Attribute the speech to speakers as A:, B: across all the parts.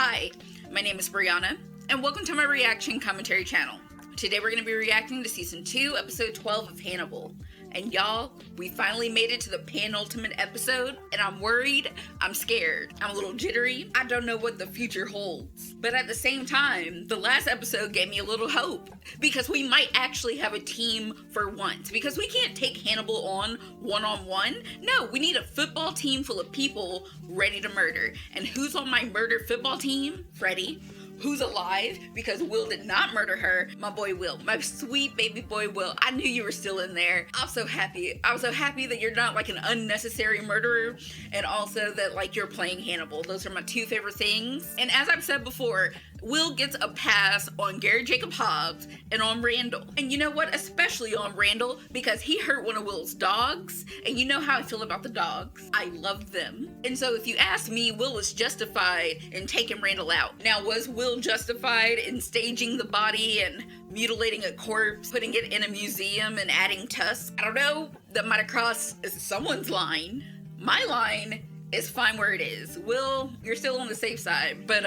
A: Hi, my name is Brianna, and welcome to my reaction commentary channel. Today we're going to be reacting to Season 2, Episode 12 of Hannibal. And y'all, we finally made it to the penultimate episode, and I'm worried, I'm scared, I'm a little jittery, I don't know what the future holds. But at the same time, the last episode gave me a little hope, because we might actually have a team for once, because we can't take Hannibal on one-on-one. No, we need a football team full of people ready to murder. And who's on my murder football team? Freddy. Who's alive because Will did not murder her? My boy Will, my sweet baby boy Will. I knew you were still in there. I'm so happy. I was so happy that you're not like an unnecessary murderer, and also that like you're playing Hannibal. Those are my two favorite things. And as I've said before, Will gets a pass on Gary Jacob Hobbs and on Randall. And you know what? Especially on Randall, because he hurt one of Will's dogs. And you know how I feel about the dogs. I love them. And so if you ask me, Will was justified in taking Randall out. Now, was Will justified in staging the body and mutilating a corpse, putting it in a museum and adding tusks? I don't know. That might have crossed someone's line. My line is fine where it is. Will, you're still on the safe side, but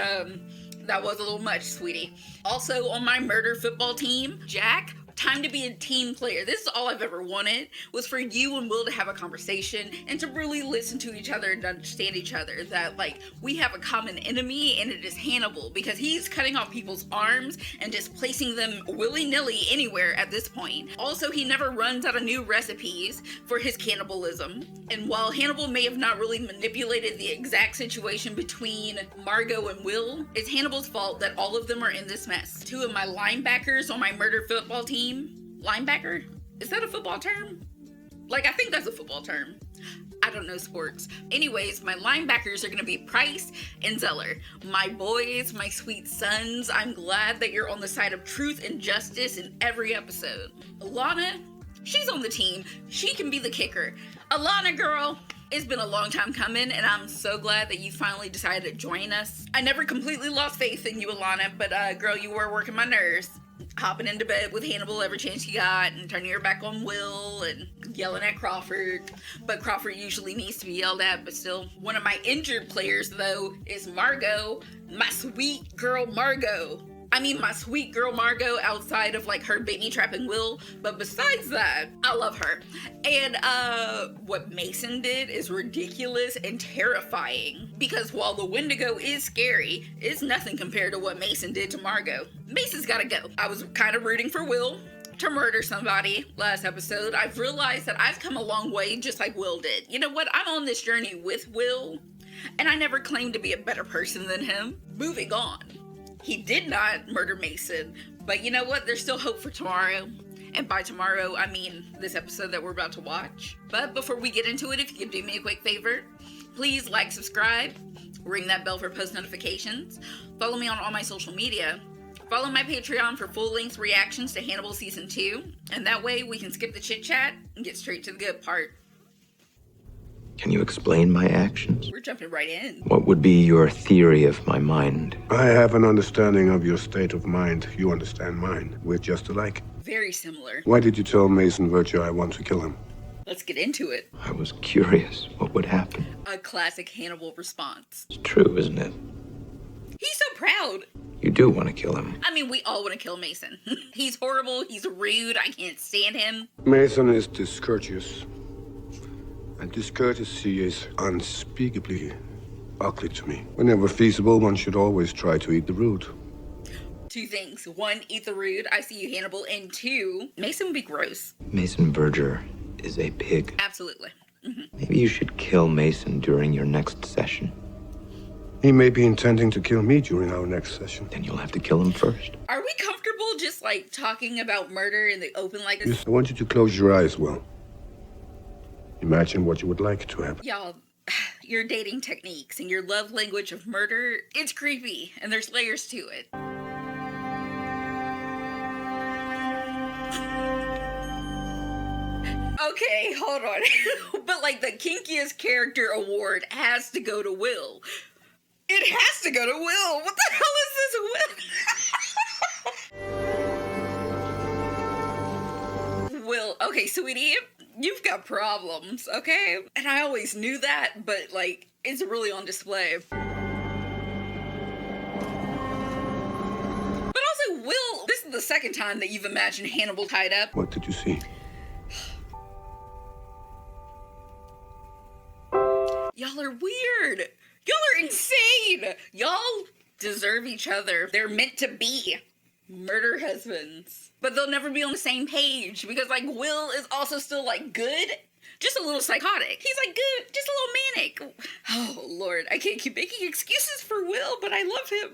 A: that was a little much, sweetie. Also on my murder football team, Jack, time to be a team player. This is all I've ever wanted, was for you and Will to have a conversation and to really listen to each other and understand each other. That like we have a common enemy, and it is Hannibal, because he's cutting off people's arms and just placing them willy-nilly anywhere at this point. Also, he never runs out of new recipes for his cannibalism. And while Hannibal may have not really manipulated the exact situation between Margo and Will, it's Hannibal's fault that all of them are in this mess. Two of my linebackers on my murder football team. Linebacker? Is that a football term? Like, I think that's a football term. I don't know sports. Anyways, my linebackers are going to be Price and Zeller. My boys, my sweet sons, I'm glad that you're on the side of truth and justice in every episode. Alana, she's on the team. She can be the kicker. Alana, girl, it's been a long time coming, and I'm so glad that you finally decided to join us. I never completely lost faith in you, Alana, but girl, you were working my nerves. Hopping into bed with Hannibal every chance you got, and turning your back on Will, and yelling at Crawford. But Crawford usually needs to be yelled at, but still. One of my injured players, though, is Margo. My sweet girl Margo. I mean, my sweet girl Margo, outside of like her baby trapping Will, but besides that, I love her. And what Mason did is ridiculous and terrifying, because while the Wendigo is scary, it's nothing compared to what Mason did to Margo. Mason's gotta go. I was kind of rooting for Will to murder somebody last episode. I've realized that I've come a long way just like Will did. You know what? I'm on this journey with Will, and I never claimed to be a better person than him. Moving on. He did not murder Mason, but you know what? There's still hope for tomorrow. And by tomorrow, I mean this episode that we're about to watch. But before we get into it, if you could do me a quick favor, please like, subscribe, ring that bell for post notifications, follow me on all my social media, follow my Patreon for full-length reactions to Hannibal Season 2, and that way we can skip the chit-chat and get straight to the good part.
B: Can you explain my actions?
A: We're jumping right in.
B: What would be your theory of my mind?
C: I have an understanding of your state of mind. You understand mine. We're just alike.
A: Very similar.
C: Why did you tell Mason Verger I want to kill him?
A: Let's get into it.
B: I was curious what would happen.
A: A classic Hannibal response.
B: It's true, isn't it?
A: He's so proud.
B: You do want to kill him.
A: I mean, we all want to kill Mason. He's horrible, he's rude, I can't stand him.
C: Mason is discourteous. And discourtesy is unspeakably ugly to me. Whenever feasible, one should always try to eat the root.
A: Two things. One, eat the rude. I see you, Hannibal. And two, Mason would be gross.
B: Mason Verger is a pig.
A: Absolutely. Mm-hmm.
B: Maybe you should kill Mason during your next session.
C: He may be intending to kill me during our next session.
B: Then you'll have to kill him first.
A: Are we comfortable just like talking about murder in the open like this?
C: I want you to close your eyes, Will. Imagine what you would like to happen.
A: Y'all, your dating techniques and your love language of murder, it's creepy, and there's layers to it. Okay, hold on. But like the kinkiest character award has to go to Will. It has to go to Will. What the hell is this, Will? Will, okay, sweetie, you've got problems, okay? And I always knew that, but like, it's really on display. the second time that you've imagined Hannibal tied up.
C: What did you see?
A: Y'all are weird. Y'all are insane. Y'all deserve each other. They're meant to be murder husbands. But they'll never be on the same page because, like, Will is also still, like, good. Just a little psychotic. He's, like, good. Just a little manic. Oh, Lord. I can't keep making excuses for Will, but I love him.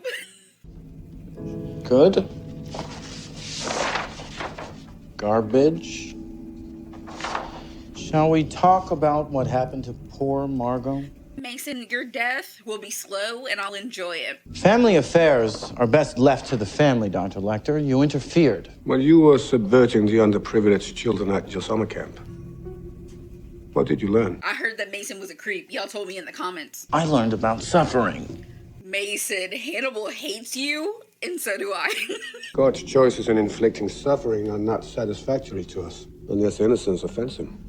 D: Good. Garbage. Shall we talk about what happened to poor Margo?
A: Mason, your death will be slow, and I'll enjoy it.
D: Family affairs are best left to the family, Dr. Lecter. You interfered.
C: When you were subverting the underprivileged children at your summer camp, what did you learn?
A: I heard that Mason was a creep. Y'all told me in the comments.
D: I learned about suffering.
A: Mason, Hannibal hates you, and so do I.
C: God's choices in inflicting suffering are not satisfactory to us, unless innocence offends him.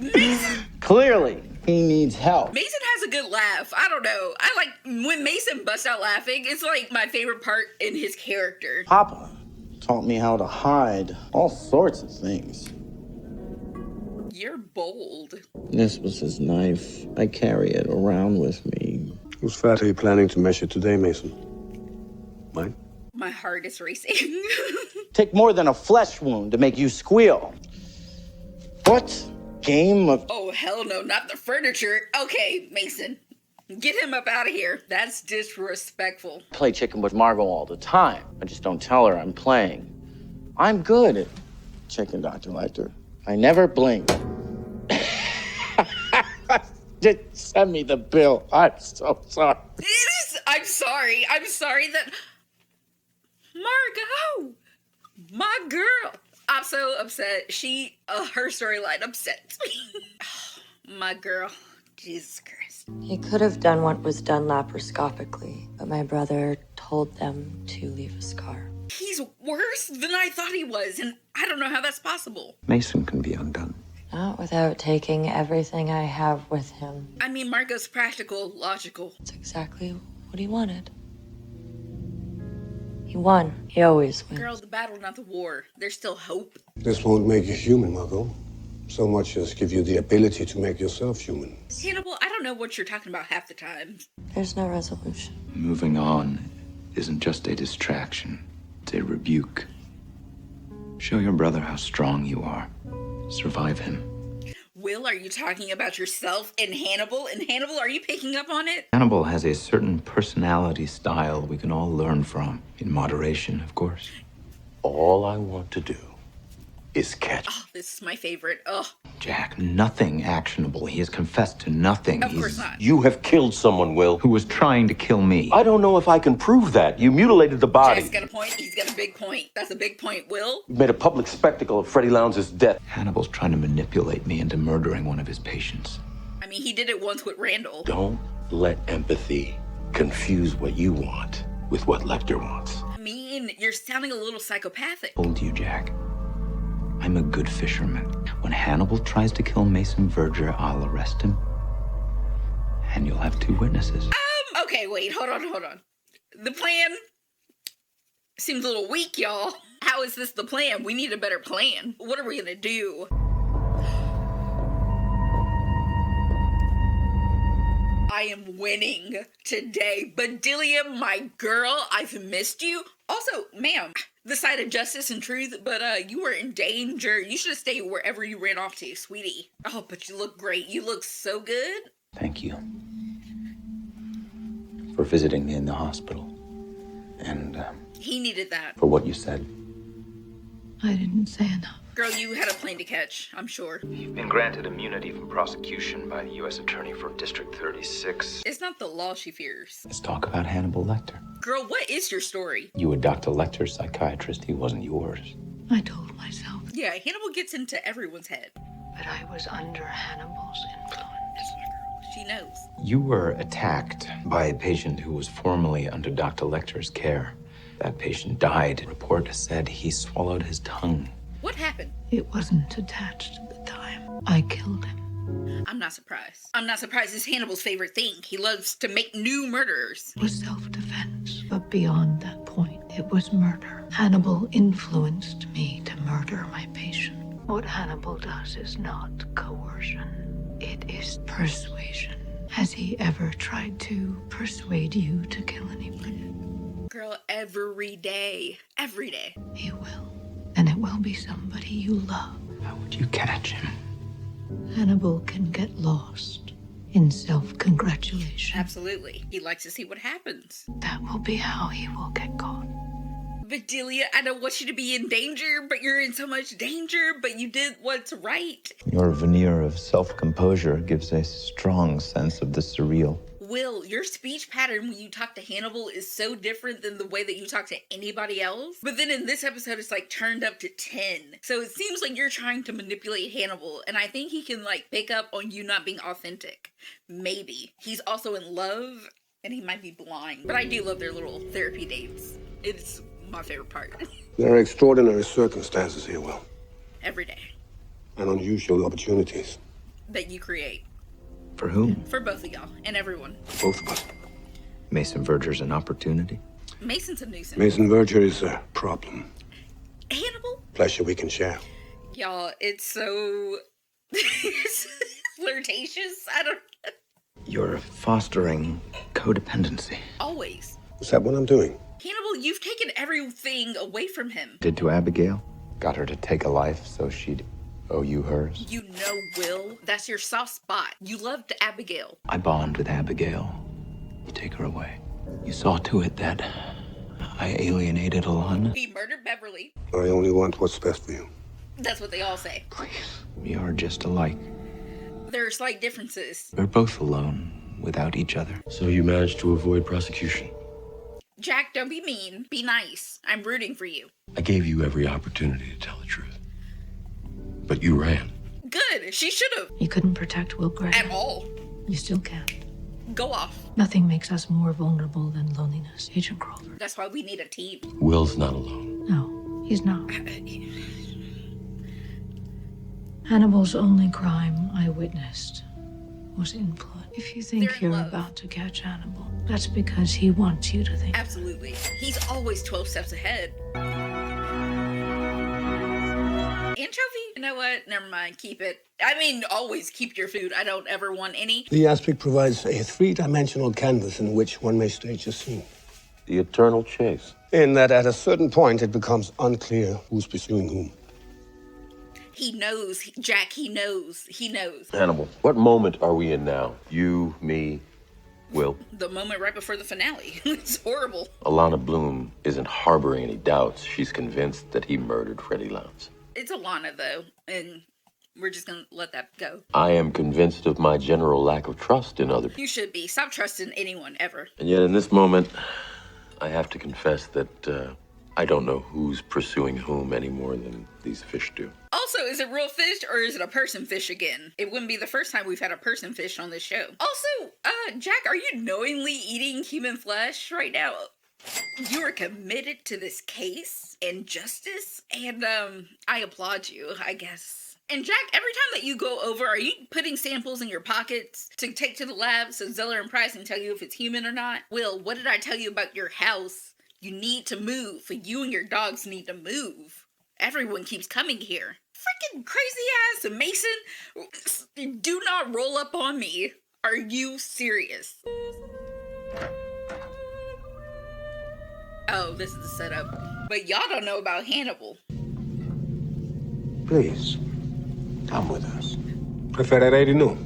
A: Mason!
D: Clearly, he needs help.
A: Mason has a good laugh. I don't know. I like when Mason busts out laughing. It's like my favorite part in his character.
D: Papa taught me how to hide all sorts of things.
A: You're bold.
D: This was his knife. I carry it around with me.
C: Whose fat are you planning to measure today, Mason? Mine?
A: My heart is racing.
D: Take more than a flesh wound to make you squeal. What game of...
A: Oh, hell no, not the furniture. Okay, Mason. Get him up out of here. That's disrespectful.
D: Play chicken with Margo all the time. I just don't tell her I'm playing. I'm good at chicken, Dr. Lecter. I never blink. Just send me the bill. I'm so sorry.
A: I'm sorry. I'm sorry that... Margo! My girl! I'm so upset. Her storyline upsets me. My girl. Jesus Christ.
E: He could have done what was done laparoscopically, but my brother told them to leave a scar.
A: He's worse than I thought he was, and I don't know how that's possible.
B: Mason can be undone.
E: Not without taking everything I have with him.
A: I mean, Margo's practical, logical.
E: It's exactly what he wanted. He won. He always wins.
A: Girl, the battle, not the war. There's still hope.
C: This won't make you human, Margo. So much as give you the ability to make yourself human.
A: Hannibal, I don't know what you're talking about half the time.
E: There's no resolution.
B: Moving on isn't just a distraction, it's a rebuke. Show your brother how strong you are. Survive him.
A: Will, are you talking about yourself and Hannibal? And Hannibal, are you picking up on it?
B: Hannibal has a certain personality style we can all learn from. In moderation, of course.
F: All I want to do is catch.
A: Oh, this is my favorite. Oh,
B: Jack, nothing actionable. He has confessed to nothing.
A: of course not.
F: You have killed someone, Will.
B: Who was trying to kill me.
F: I don't know if I can prove that. You mutilated the body.
A: Jack's got a point. He's got a big point. That's a big point, Will.
F: You made a public spectacle of Freddie Lowndes' death.
B: Hannibal's trying to manipulate me into murdering one of his patients.
A: I mean, he did it once with Randall.
F: Don't let empathy confuse what you want with what Lecter wants.
A: I mean, you're sounding a little psychopathic.
B: Told you, Jack. I'm a good fisherman. When Hannibal tries to kill Mason Verger, I'll arrest him. And you'll have 2 witnesses.
A: Okay, wait, hold on. The plan seems a little weak, y'all. How is this the plan? We need a better plan. What are we gonna do? I am winning today. Bedelia, my girl, I've missed you. Also, ma'am, the side of justice and truth, but you were in danger. You should have stayed wherever you ran off to, sweetie. Oh, but you look great. You look so good.
B: Thank you for visiting me in the hospital. And
A: He needed that.
B: for what you said.
G: I didn't say enough.
A: Girl, you had a plane to catch, I'm sure.
B: You've been granted immunity from prosecution by the U.S. Attorney for District 36.
A: It's not the law she fears.
B: Let's talk about Hannibal Lecter.
A: Girl, what is your story?
B: You were Dr. Lecter's psychiatrist. He wasn't yours.
G: I told myself
A: Yeah, Hannibal gets into everyone's head.
G: that I was under Hannibal's influence.
A: That's my girl. She knows.
B: You were attacked by a patient who was formerly under Dr. Lecter's care. That patient died. The report said he swallowed his tongue.
A: What happened?
G: It wasn't attached at the time. I killed him.
A: I'm not surprised. I'm not surprised. It's Hannibal's favorite thing. He loves to make new murderers.
G: It was self-defense, But beyond that point, it was murder. Hannibal influenced me to murder my patient. What Hannibal does is not coercion. It is persuasion. Has he ever tried to persuade you to kill anybody?
A: Girl, every day. Every day.
G: He will. And it will be somebody you love.
B: How would you catch him?
G: Hannibal can get lost in self-congratulation.
A: Absolutely. He likes to see what happens.
G: That will be how he will get caught.
A: Bedelia, I don't want you to be in danger, but you're in so much danger, but you did what's right.
B: Your veneer of self-composure gives a strong sense of the surreal.
A: Will, your speech pattern when you talk to Hannibal is so different than the way that you talk to anybody else. But then in this episode, it's like turned up to 10. So it seems like you're trying to manipulate Hannibal. And I think he can like pick up on you not being authentic. Maybe. He's also in love and he might be blind. But I do love their little therapy dates. It's my favorite part.
C: There are extraordinary circumstances here, Will.
A: Every day.
C: And unusual opportunities.
A: That you create.
B: For whom?
A: For both of y'all and everyone.
C: Both of us.
B: Mason Verger's an opportunity.
A: Mason's a nuisance.
C: Mason Verger is a problem.
A: Hannibal?
C: Pleasure we can share.
A: Y'all, it's so flirtatious. I don't
B: You're fostering codependency.
A: always.
C: Is that what I'm doing?
A: Hannibal, you've taken everything away from him.
B: Did to Abigail? Got her to take a life so she'd owe you hers?
A: You know, Will, that's your soft spot. You loved Abigail.
B: I bond with Abigail. You take her away. You saw to it that I alienated Alana.
A: He murdered Beverly.
C: I only want what's best for you.
A: That's what they all say.
B: Please. We are just alike.
A: There are slight differences.
B: We're both alone without each other.
F: So you managed to avoid prosecution.
A: Jack, don't be mean. Be nice. I'm rooting for you.
F: I gave you every opportunity to tell the truth. But you ran.
A: Good. She should have.
G: You couldn't protect Will Gray.
A: At all.
G: You still can't.
A: Go off.
G: Nothing makes us more vulnerable than loneliness, Agent Crawford.
A: That's why we need a team.
F: Will's not alone.
G: No, he's not. Hannibal's only crime I witnessed was influence. If you think
A: They're in
G: you're
A: love.
G: about to catch Hannibal, that's because he wants you to think.
A: Absolutely. He's always 12 steps ahead. Anchovy? You know what? Never mind. Keep it. I mean, always keep your food. I don't ever want any.
C: The aspect provides a three-dimensional canvas in which one may stage a scene.
F: The eternal chase.
C: In that at a certain point, it becomes unclear who's pursuing whom.
A: He knows. Jack, he knows. He knows.
F: Hannibal, what moment are we in now? You, me, Will.
A: The moment right before the finale. It's horrible.
F: Alana Bloom isn't harboring any doubts. She's convinced that he murdered Freddie Lounds.
A: It's Alana, though, and we're just gonna let that go.
F: I am convinced of my general lack of trust in others.
A: You should be. Stop trusting anyone, ever.
F: And yet in this moment, I have to confess that I don't know who's pursuing whom any more than these fish do.
A: Also, is it real fish or is it a person fish again? It wouldn't be the first time we've had a person fish on this show. Also, Jack, are you knowingly eating human flesh right now? You are committed to this case and justice, and I applaud you, I guess. And Jack, every time that you go over, are you putting samples in your pockets to take to the lab so Zeller and Price can tell you if it's human or not? Will, what did I tell you about your house? You need to move. You and your dogs need to move. Everyone keeps coming here. Freaking crazy ass Mason. Do not roll up on me. Are you serious? Oh, this is the setup. But y'all don't know about Hannibal.
C: Please, come with us. Preferirei di no.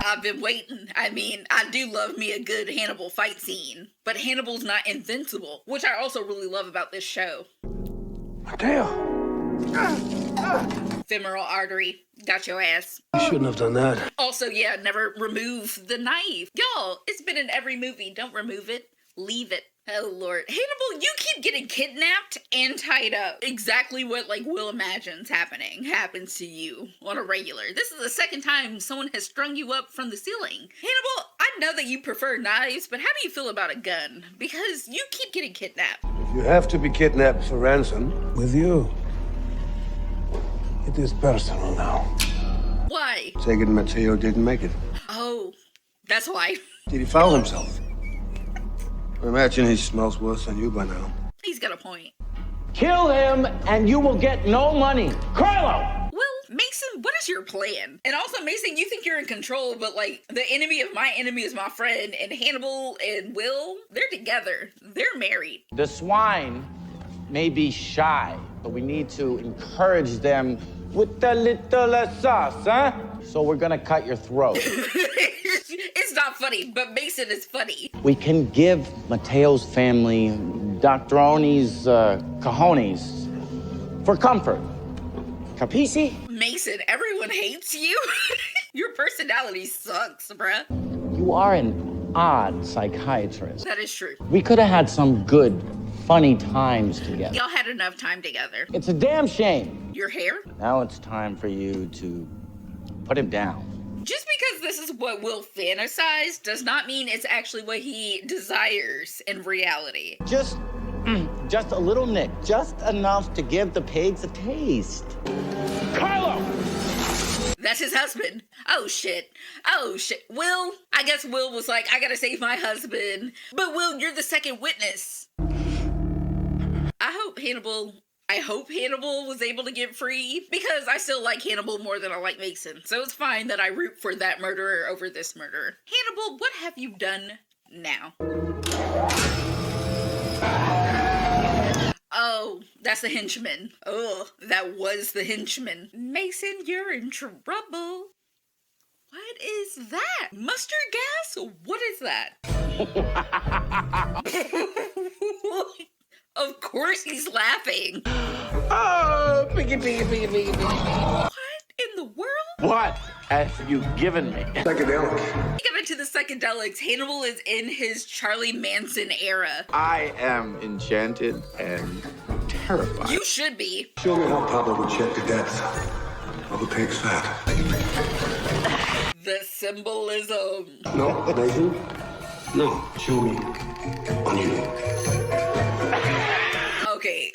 A: I've been waiting. I mean, I do love me a good Hannibal fight scene. But Hannibal's not invincible, which I also really love about this show.
C: Mateo,
A: Femoral artery. Got your ass.
C: you shouldn't have done that.
A: Also, yeah, never remove the knife. Y'all, it's been in every movie. Don't remove it. Leave it. Oh, Lord. Hannibal, you keep getting kidnapped and tied up. Exactly what, like, Will imagines happens to you on a regular. This is the second time someone has strung you up from the ceiling. Hannibal, I know that you prefer knives, but how do you feel about a gun? Because you keep getting kidnapped.
C: If you have to be kidnapped for ransom, with you, it is personal now.
A: Why?
C: Take it Mateo didn't make it.
A: Oh, that's why.
C: Did he foul himself? I imagine he smells worse than you by now.
A: He's got a point.
D: Kill him and you will get no money. Carlo!
A: Well, Mason, what is your plan? And also, Mason, you think you're in control, but like, the enemy of my enemy is my friend, and Hannibal and Will, they're together. They're married.
D: The swine may be shy, but we need to encourage them with a little sauce, huh? So we're gonna cut your throat.
A: It's not funny, but Mason is funny.
D: We can give Mateo's family Doctoroni's cojones for comfort. Capisci?
A: Mason, everyone hates you. Your personality sucks, bruh.
D: You are an odd psychiatrist.
A: That is true.
D: We could have had some good, funny times together.
A: Y'all had enough time together.
D: It's a damn shame.
A: Your hair?
D: Now it's time for you to put him down.
A: Just because this is what Will fantasize does not mean it's actually what he desires in reality.
D: Just a little nick, just enough to give the pigs a taste. Carlo!
A: That's his husband. Oh shit. Will, I guess Will was like, I gotta save my husband. But Will, you're the second witness. I hope Hannibal was able to get free, because I still like Hannibal more than I like Mason. So it's fine that I root for that murderer over this murderer. Hannibal, what have you done now? Oh, that's the henchman. Oh, that was the henchman. Mason, you're in trouble. What is that? Mustard gas? What is that? Of course he's laughing.
D: Oh, piggy.
A: What in the world?
D: What have you given me?
C: Psychedelic.
A: Get into the psychedelics. Hannibal is in his Charlie Manson era.
D: I am enchanted and terrified.
A: You should be.
C: Show me how Papa would check the depth of a pig's fat.
A: The symbolism.
C: No, Mason? No, show me on you.
A: Okay.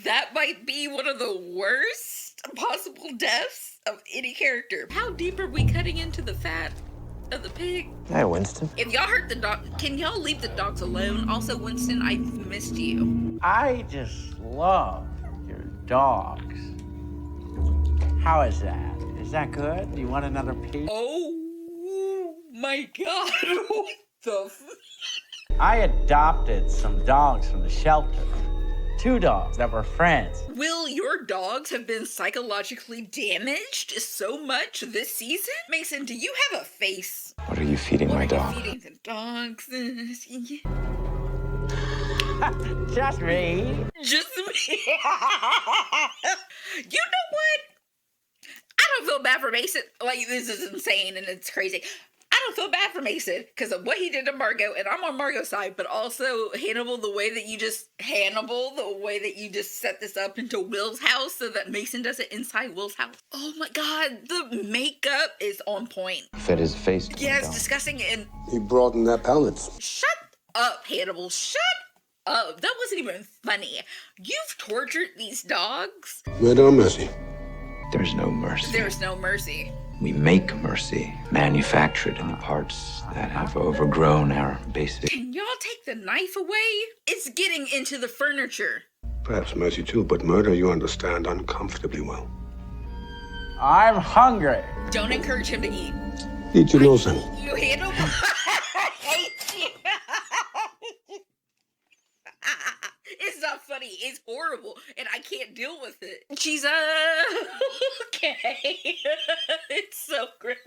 A: That might be one of the worst possible deaths of any character. How deep are we cutting into the fat of the pig?
B: Hey, Winston.
A: If y'all hurt the dog, can y'all leave the dogs alone? Also, Winston, I missed you.
D: I just love your dogs. How is that? Is that good? You want another piece?
A: Oh my god. What the
D: I adopted some dogs from the shelter. 2 dogs that were friends.
A: Will, your dogs have been psychologically damaged so much this season? Mason, do you have a face?
B: What are you feeding my dog?
A: Feeding the dogs.
D: Just me.
A: Just me. You know what? I don't feel bad for Mason. Like, this is insane and it's crazy. I don't feel bad for Mason because of what he did to Margo, and I'm on Margo's side, but also Hannibal, the way that you just set this up into Will's house so that Mason does it inside Will's house. Oh my god, the makeup is on point.
B: Fed his face to
A: Yeah,
B: my
A: it's
B: dog.
A: disgusting, and
C: He broadened their palates.
A: shut up, Hannibal, shut up. That wasn't even funny. You've tortured these dogs.
C: Murder or mercy?
B: There's no mercy.
A: There's no mercy.
B: We make mercy, manufactured in the parts that have overgrown our basic.
A: Can y'all take the knife away? It's getting into the furniture.
C: Perhaps mercy too, but murder you understand uncomfortably well.
D: I'm hungry.
A: Don't encourage him to eat.
C: Eat your nose then.
A: You Hannibal? I hate you. It's not funny. It's horrible, and I can't deal with it. Jesus. Okay. It's so gross.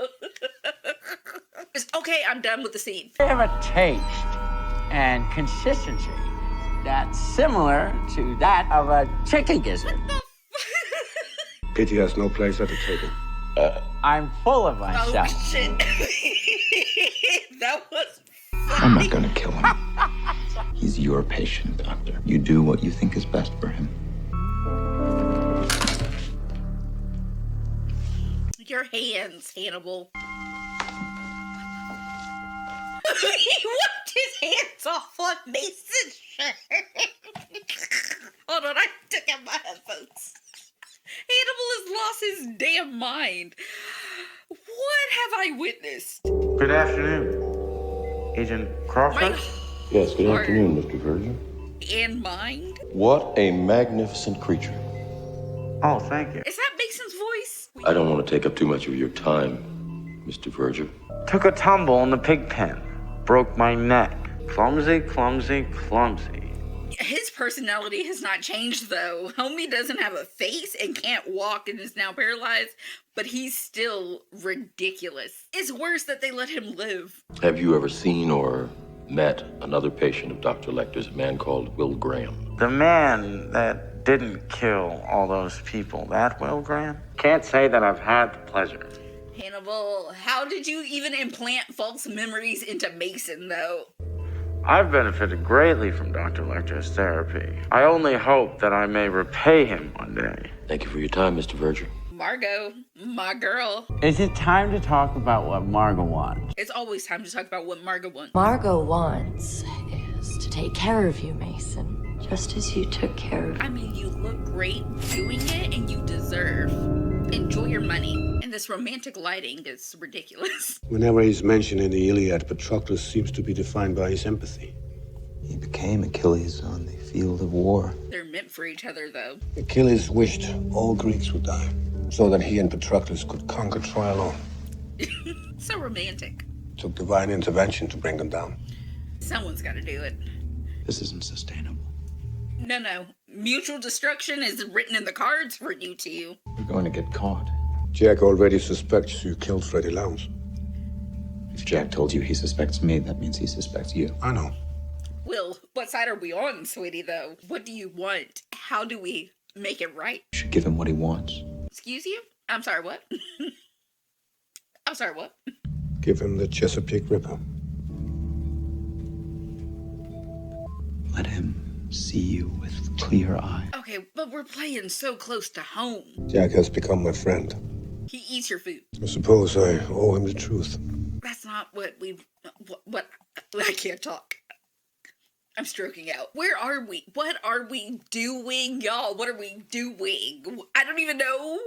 A: Okay, I'm done with the scene.
D: They have a taste and consistency that's similar to that of a chicken gizzard.
C: Pity has no place at the table.
D: I'm full of
A: Oh,
D: myself.
A: shit. That was
B: I'm not gonna kill him. He's your patient, Doctor. You do what you think is best for him.
A: your hands, Hannibal. He wiped his hands off on Mason's shirt. Hold on, I took out my headphones. Hannibal has lost his damn mind. What have I witnessed?
D: Good afternoon. Agent Crawford?
A: My
F: Yes, good
A: heart
F: afternoon, Mr. Verger.
A: and mind.
F: What a magnificent creature.
D: Oh, thank you.
A: Is that Mason's voice?
F: I don't want to take up too much of your time, Mr. Verger.
D: Took a tumble in the pig pen. Broke my neck. Clumsy, clumsy, clumsy.
A: His personality has not changed, though. Homie doesn't have a face and can't walk and is now paralyzed, but he's still ridiculous. It's worse that they let him live.
F: Have you ever seen or met another patient of Dr. Lecter's, a man called Will Graham?
D: The man that didn't kill all those people, that Will Graham? Can't say that I've had the pleasure.
A: Hannibal, how did you even implant false memories into Mason, though?
D: I've benefited greatly from Dr. Lecter's therapy. I only hope that I may repay him one day.
F: Thank you for your time, Mr. Verger.
A: Margo, my girl.
D: Is it time to talk about what Margo wants?
A: It's always time to talk about what Margo wants.
E: Margo wants is to take care of you, Mason, just as you took care of
A: I mean, you look great doing it, and you deserve. Enjoy your money. And this romantic lighting is ridiculous.
C: Whenever he's mentioned in the Iliad, Patroclus seems to be defined by his empathy.
B: He became Achilles on the field of war.
A: They're meant for each other, though.
C: Achilles wished all Greeks would die, so that he and Patroclus could conquer Troy alone.
A: So romantic.
C: It took divine intervention to bring them down.
A: Someone's got to do it.
B: This isn't sustainable.
A: No. Mutual destruction is written in the cards for you two.
B: We're going to get caught.
C: Jack already suspects you killed Freddie Lowndes.
B: If Jack told you he suspects me, that means he suspects you.
C: I know.
A: Will, what side are we on, sweetie, though? What do you want? How do we make it right?
B: You should give him what he wants.
A: Excuse you? I'm sorry, what? I'm sorry, what?
C: Give him the Chesapeake Ripper.
B: Let him see you with clear eyes.
A: Okay, but we're playing so close to home.
C: Jack has become my friend.
A: He eats your food.
C: I suppose I owe him the truth.
A: That's not what what I can't talk. I'm stroking out. Where are we? What are we doing, y'all? What are we doing? I don't even know.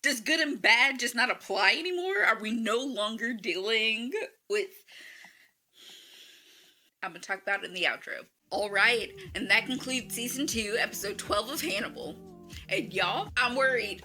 A: Does good and bad just not apply anymore? Are we no longer dealing with... I'm gonna talk about it in the outro. Alright, and that concludes Season 2, Episode 12 of Hannibal. And y'all, I'm worried.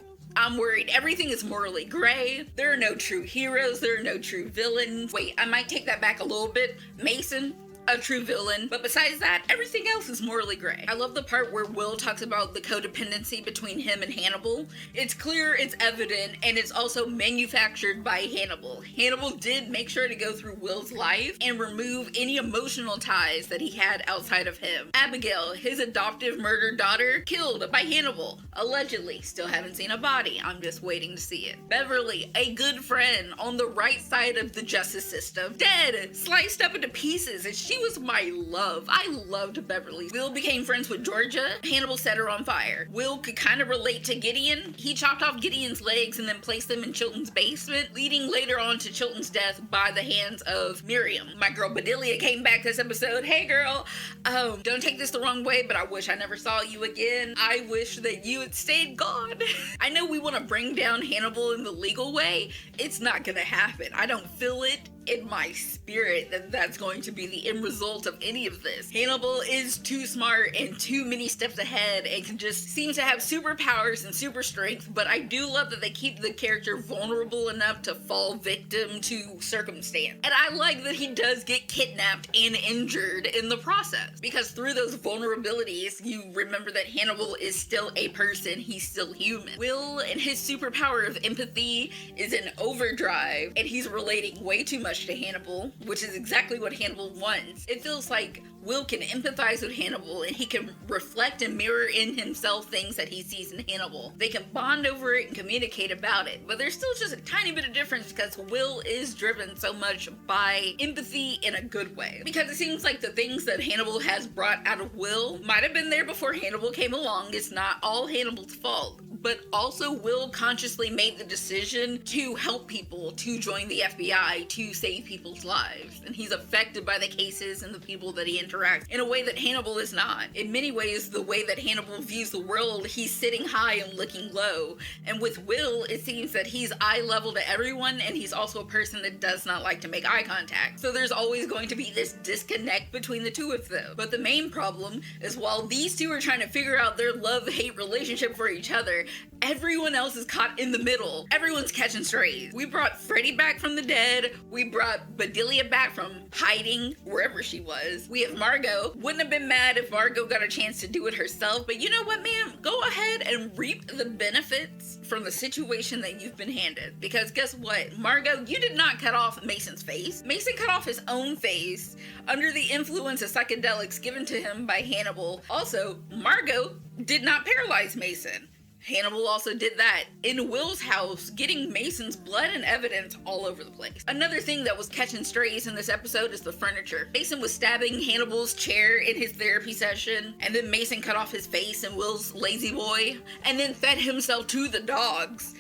A: Everything is morally gray. There are no true heroes. There are no true villains. Wait, I might take that back a little bit. Mason, a true villain. But besides that, everything else is morally gray. I love the part where Will talks about the codependency between him and Hannibal. It's clear, it's evident, and it's also manufactured by Hannibal. Hannibal did make sure to go through Will's life and remove any emotional ties that he had outside of him. Abigail, his adoptive murdered daughter, killed by Hannibal. Allegedly. Still haven't seen a body. I'm just waiting to see it. Beverly, a good friend on the right side of the justice system, dead, sliced up into pieces, and she was my love. I loved Beverly. Will became friends with Georgia. Hannibal set her on fire. Will could kind of relate to Gideon. He chopped off Gideon's legs and then placed them in Chilton's basement, leading later on to Chilton's death by the hands of Miriam. My girl Bedelia came back this episode. Hey girl, don't take this the wrong way, but I wish I never saw you again. I wish that you had stayed gone. I know we want to bring down Hannibal in the legal way. It's not gonna happen. I don't feel it in my spirit that that's going to be the end result of any of this. Hannibal is too smart and too many steps ahead and can just seem to have superpowers and super strength, but I do love that they keep the character vulnerable enough to fall victim to circumstance. And I like that he does get kidnapped and injured in the process, because through those vulnerabilities, you remember that Hannibal is still a person, he's still human. Will and his superpower of empathy is in overdrive, and he's relating way too much to Hannibal, which is exactly what Hannibal wants. It feels like Will can empathize with Hannibal and he can reflect and mirror in himself things that he sees in Hannibal. They can bond over it and communicate about it, but there's still just a tiny bit of difference because Will is driven so much by empathy in a good way. Because it seems like the things that Hannibal has brought out of Will might have been there before Hannibal came along. It's not all Hannibal's fault, but also Will consciously made the decision to help people, to join the FBI, to save people's lives. And he's affected by the cases and the people that he interacts in a way that Hannibal is not. In many ways, the way that Hannibal views the world, he's sitting high and looking low. And with Will, it seems that he's eye level to everyone, and he's also a person that does not like to make eye contact. So there's always going to be this disconnect between the two of them. But the main problem is while these two are trying to figure out their love-hate relationship for each other, everyone else is caught in the middle. Everyone's catching strays. We brought Freddy back from the dead. We brought Bedelia back from hiding wherever she was. We have Margo. Wouldn't have been mad if Margo got a chance to do it herself, but you know what, man? Go ahead and reap the benefits from the situation that you've been handed. Because guess what? Margo, you did not cut off Mason's face. Mason cut off his own face under the influence of psychedelics given to him by Hannibal. Also, Margo did not paralyze Mason. Hannibal also did that in Will's house, getting Mason's blood and evidence all over the place. Another thing that was catching strays in this episode is the furniture. Mason was stabbing Hannibal's chair in his therapy session, and then Mason cut off his face in Will's lazy boy, and then fed himself to the dogs.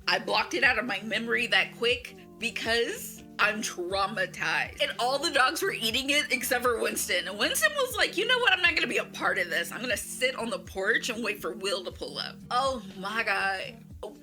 A: I blocked it out of my memory that quick because I'm traumatized. And all the dogs were eating it except for Winston. And Winston was like, you know what? I'm not gonna be a part of this. I'm gonna sit on the porch and wait for Will to pull up. Oh my God.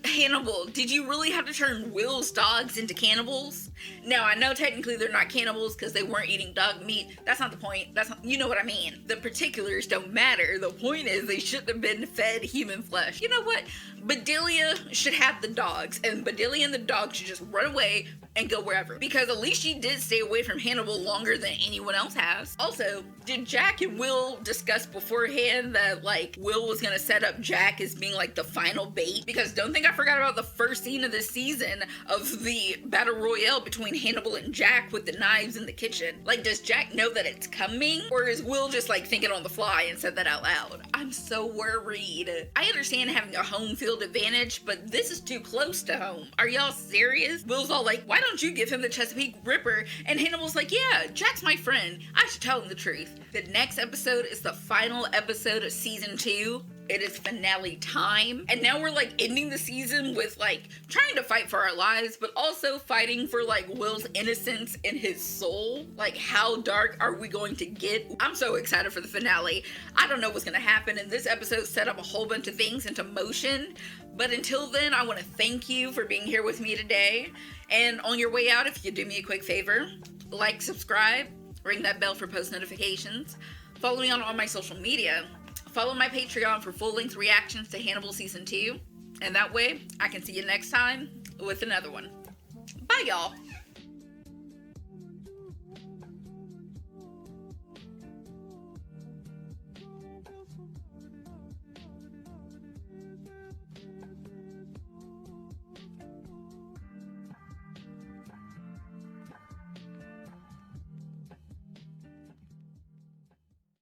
A: Hannibal, did you really have to turn Will's dogs into cannibals? Now, I know technically they're not cannibals because they weren't eating dog meat. That's not the point. You know what I mean. The particulars don't matter. The point is they shouldn't have been fed human flesh. You know what? Bedelia should have the dogs, and Bedelia and the dogs should just run away and go wherever. Because at least she did stay away from Hannibal longer than anyone else has. Also, did Jack and Will discuss beforehand that, like, Will was gonna set up Jack as being, like, the final bait? Because don't think I forgot about the first scene of this season of the battle royale between Hannibal and Jack with the knives in the kitchen. Like, does Jack know that it's coming? Or is Will just, like, thinking on the fly and said that out loud? I'm so worried. I understand having a home field advantage, but this is too close to home. Are y'all serious? Will's all like, why don't you give him the Chesapeake Ripper? And Hannibal's like, yeah, Jack's my friend. I should tell him the truth. The next episode is the final episode of season 2. It is finale time. And now we're like ending the season with like trying to fight for our lives, but also fighting for like Will's innocence and his soul. Like, how dark are we going to get? I'm so excited for the finale. I don't know what's gonna happen, and this episode set up a whole bunch of things into motion. But until then, I want to thank you for being here with me today. And on your way out, if you do me a quick favor, like, subscribe, ring that bell for post notifications, follow me on all my social media, follow my Patreon for full-length reactions to Hannibal Season 2, and that way I can see you next time with another one. Bye, y'all.